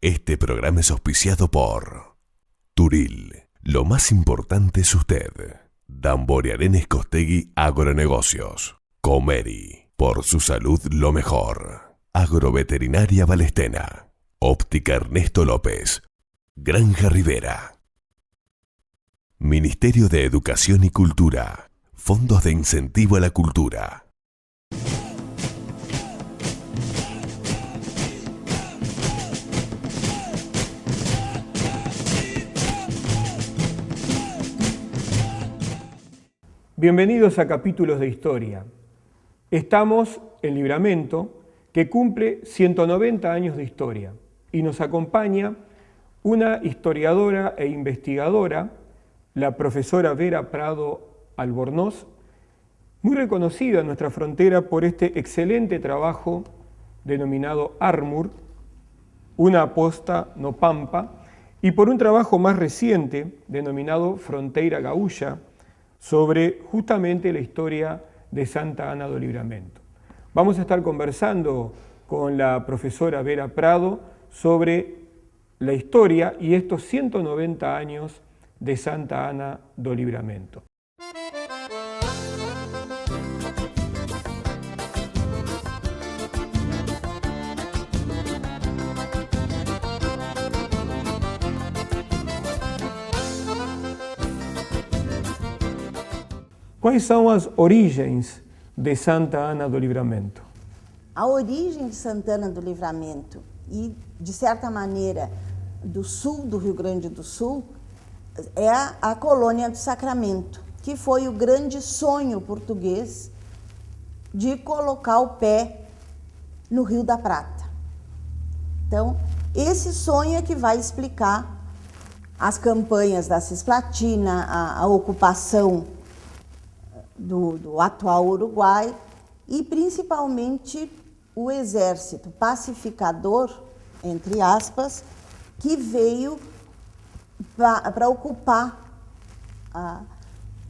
Este programa es auspiciado por Turil. Lo más importante es usted. Dambori Arenes Costegui Agronegocios. Comeri. Por su salud lo mejor. Agroveterinaria Balestena. Óptica Ernesto López. Granja Rivera. Ministerio de Educación y Cultura. Fondos de incentivo a la cultura. Bienvenidos a Capítulos de Historia. Estamos en Libramento, que cumple 190 años de historia, y nos acompaña una historiadora e investigadora, la profesora Vera Prado Albornoz, muy reconocida en nuestra frontera por este excelente trabajo denominado Armur, una aposta no pampa, y por un trabajo más reciente denominado Fronteira Gaúcha, sobre justamente la historia de Santa Ana do Livramento. Vamos a estar conversando con la profesora Vera Prado sobre la historia y estos 190 años de Santa Ana do Livramento. Quais são as origens de Santa Ana do Livramento? A origem de Santana do Livramento e, de certa maneira, do sul do Rio Grande do Sul é a colônia do Sacramento, que foi o grande sonho português de colocar o pé no Rio da Prata. Então, esse sonho é que vai explicar as campanhas da Cisplatina, a ocupação do atual Uruguai e principalmente o exército pacificador, entre aspas, que veio para ocupar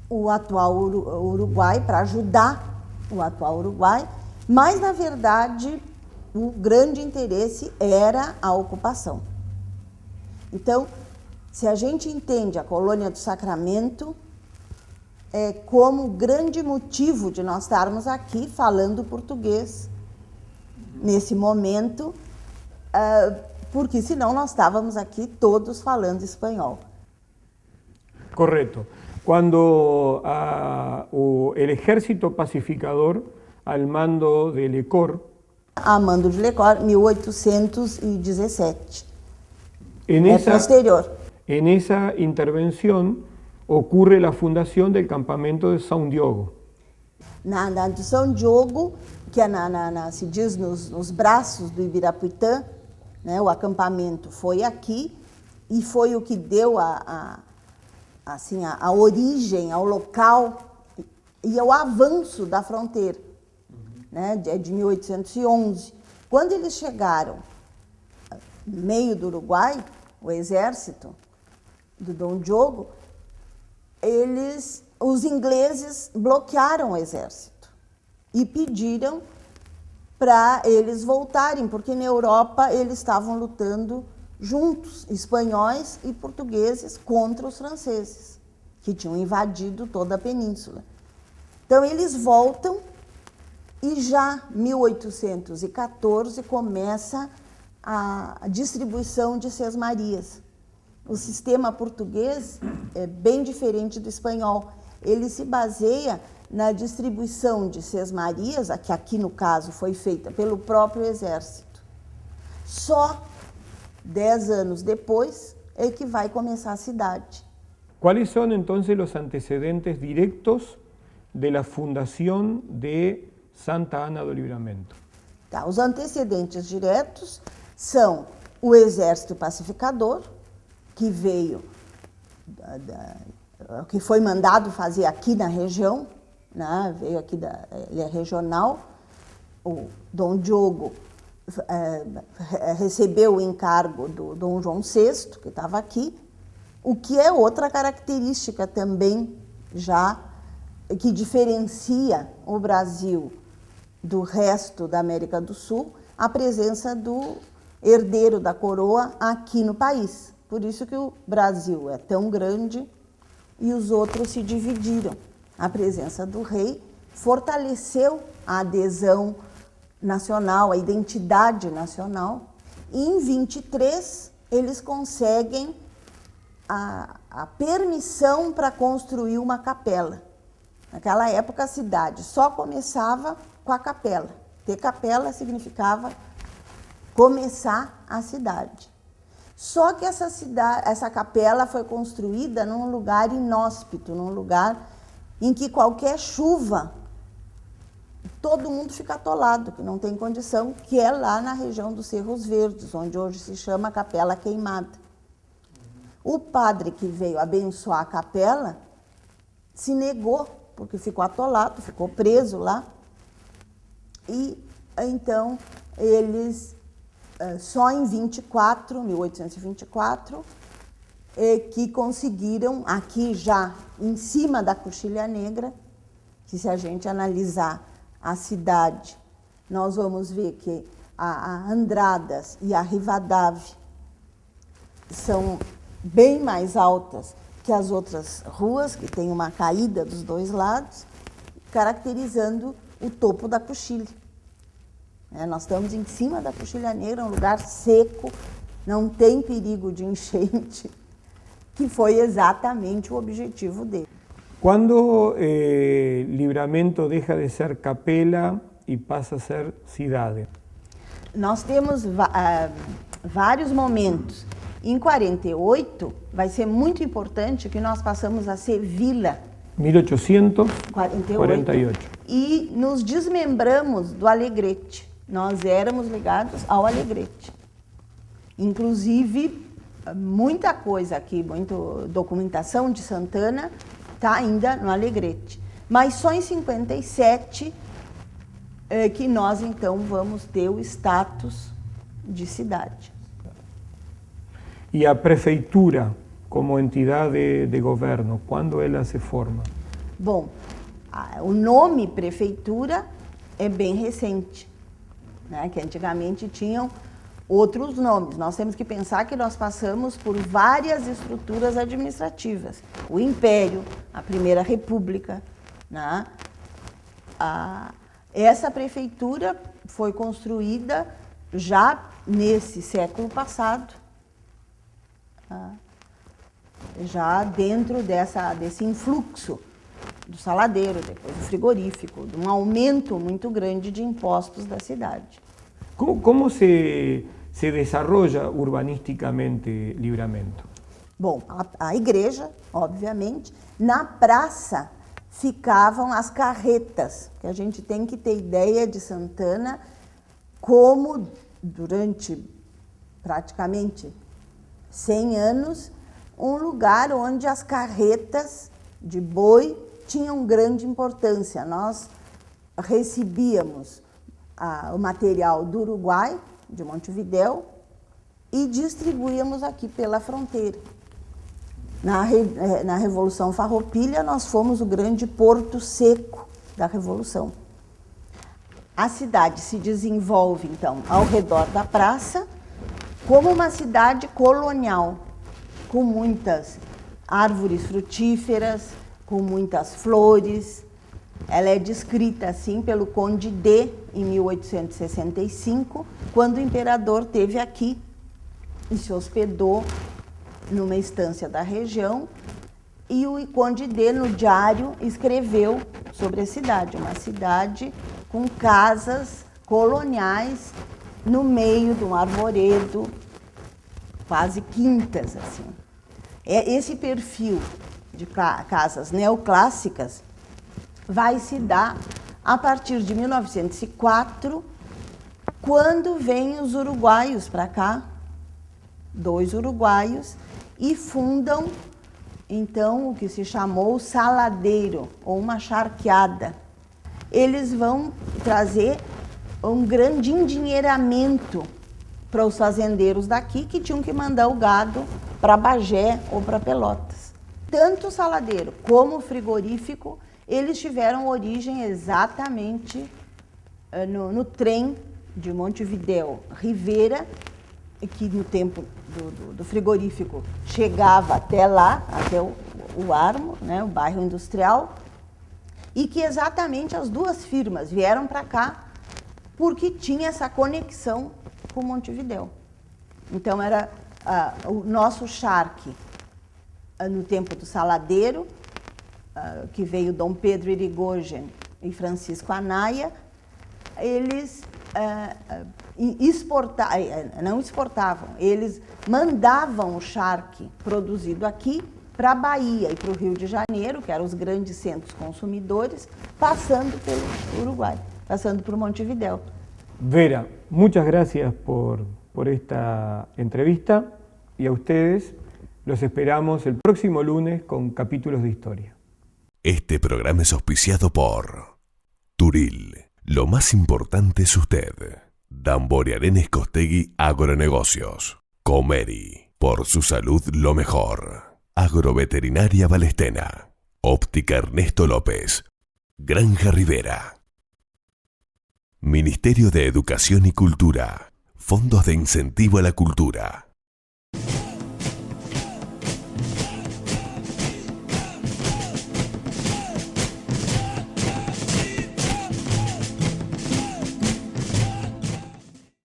o atual Uruguai, para ajudar o atual Uruguai, mas na verdade o grande interesse era a ocupação. Então, se a gente entende a colônia do Sacramento, como grande motivo de nós estarmos aqui falando português nesse momento, porque senão nós estávamos aqui todos falando espanhol. Correto. Quando o exército pacificador, al mando de Lecor, A mando de Lecor, 1817. Posterior. En esa intervención ocurre la fundación del campamento de São Diogo. Na de São Diogo, que é se diz nos braços do Ibirapuitã, né, o acampamento foi aqui e foi o que deu a origem ao local e ao avanço da fronteira, né, de 1811. Quando eles chegaram no meio do Uruguai, o exército do Dom Diogo, os ingleses bloquearam o exército e pediram para eles voltarem, porque na Europa eles estavam lutando juntos, espanhóis e portugueses, contra os franceses, que tinham invadido toda a península. Então eles voltam e já em 1814 começa a distribuição de sesmarias. O sistema português é bem diferente do espanhol. Ele se baseia na distribuição de sesmarias, que aqui no caso foi feita pelo próprio exército. Só 10 anos depois é que vai começar a cidade. Quais são, então, os antecedentes diretos da fundação de Santa Ana do Livramento? Tá, os antecedentes diretos são o exército pacificador, que veio, que foi mandado fazer aqui na região, né? Veio aqui, ele é regional. O Dom Diogo recebeu o encargo do Dom João VI, que estava aqui, o que é outra característica também já que diferencia o Brasil do resto da América do Sul, a presença do herdeiro da coroa aqui no país. Por isso que o Brasil é tão grande e os outros se dividiram. A presença do rei fortaleceu a adesão nacional, a identidade nacional. E em 23 eles conseguem a permissão para construir uma capela. Naquela época a cidade só começava com a capela. Ter capela significava começar a cidade. Só que essa capela foi construída num lugar inóspito, num lugar em que qualquer chuva, todo mundo fica atolado, que não tem condição, que é lá na região dos Cerros Verdes, onde hoje se chama Capela Queimada. O padre que veio abençoar a capela se negou, porque ficou atolado, ficou preso lá. E então eles, só em 1824, que conseguiram, aqui já em cima da Coxilha Negra, que se a gente analisar a cidade, nós vamos ver que a Andradas e a Rivadavia são bem mais altas que as outras ruas, que tem uma caída dos dois lados, caracterizando o topo da Coxilha. Nós estamos em cima da Coxilha Negra, um lugar seco, não tem perigo de enchente, que foi exatamente o objetivo dele. Quando Livramento deixa de ser capela e passa a ser cidade? Nós temos vários momentos. Em 48, vai ser muito importante que nós passamos a ser vila. 1848. E nos desmembramos do Alegrete. Nós éramos ligados ao Alegrete. Inclusive, muita coisa aqui, muita documentação de Santana está ainda no Alegrete. Mas só em 57 que nós, então, vamos ter o status de cidade. E a prefeitura, como entidade de governo, quando ela se forma? Bom, o nome prefeitura é bem recente, né? Que antigamente tinham outros nomes. Nós temos que pensar que nós passamos por várias estruturas administrativas. O Império, a Primeira República, né? Essa prefeitura foi construída já nesse século passado, já dentro desse influxo do saladeiro, depois do frigorífico, de um aumento muito grande de impostos da cidade. Como se desarrolla urbanisticamente Livramento? Bom, a igreja, obviamente. Na praça ficavam as carretas, que a gente tem que ter ideia de Santana como durante praticamente 100 anos, um lugar onde as carretas de boi tinham grande importância. Nós recebíamos o material do Uruguai, de Montevidéu, e distribuíamos aqui pela fronteira. Na Revolução Farroupilha, nós fomos o grande porto seco da Revolução. A cidade se desenvolve, então, ao redor da praça, como uma cidade colonial, com muitas árvores frutíferas, com muitas flores. Ela é descrita assim pelo Conde D, em 1865, quando o imperador esteve aqui e se hospedou numa estância da região, e o Conde D, no diário, escreveu sobre a cidade, uma cidade com casas coloniais no meio de um arvoredo, quase quintas, assim. Esse perfil de casas neoclássicas vai se dar a partir de 1904, quando vêm os uruguaios para cá, 2 uruguaios, e fundam, então, o que se chamou saladeiro, ou uma charqueada. Eles vão trazer um grande endinheiramento para os fazendeiros daqui, que tinham que mandar o gado para Bagé ou para Pelotas. Tanto o saladeiro como o frigorífico, eles tiveram origem exatamente no trem de Montevidéu, Rivera, que no tempo do frigorífico chegava até lá, até o Armo, né, o bairro industrial, e que exatamente as duas firmas vieram para cá porque tinha essa conexão com Montevidéu. Então era o nosso charque no tempo do Saladeiro, que veio Dom Pedro Irigoyen e Francisco Anaya, eles não exportavam, eles mandavam o charque produzido aqui para a Bahia e para o Rio de Janeiro, que eram os grandes centros consumidores, passando pelo Uruguai, passando por Montevidéu. Vera, muchas gracias por esta entrevista y a ustedes los esperamos el próximo lunes con capítulos de historia. Este programa es auspiciado por Turil. Lo más importante es usted. Dambori Arenes Costegui Agronegocios. Comeri. Por su salud lo mejor. Agroveterinaria Balestena. Óptica Ernesto López. Granja Rivera. Ministerio de Educación y Cultura. Fondos de incentivo a la cultura.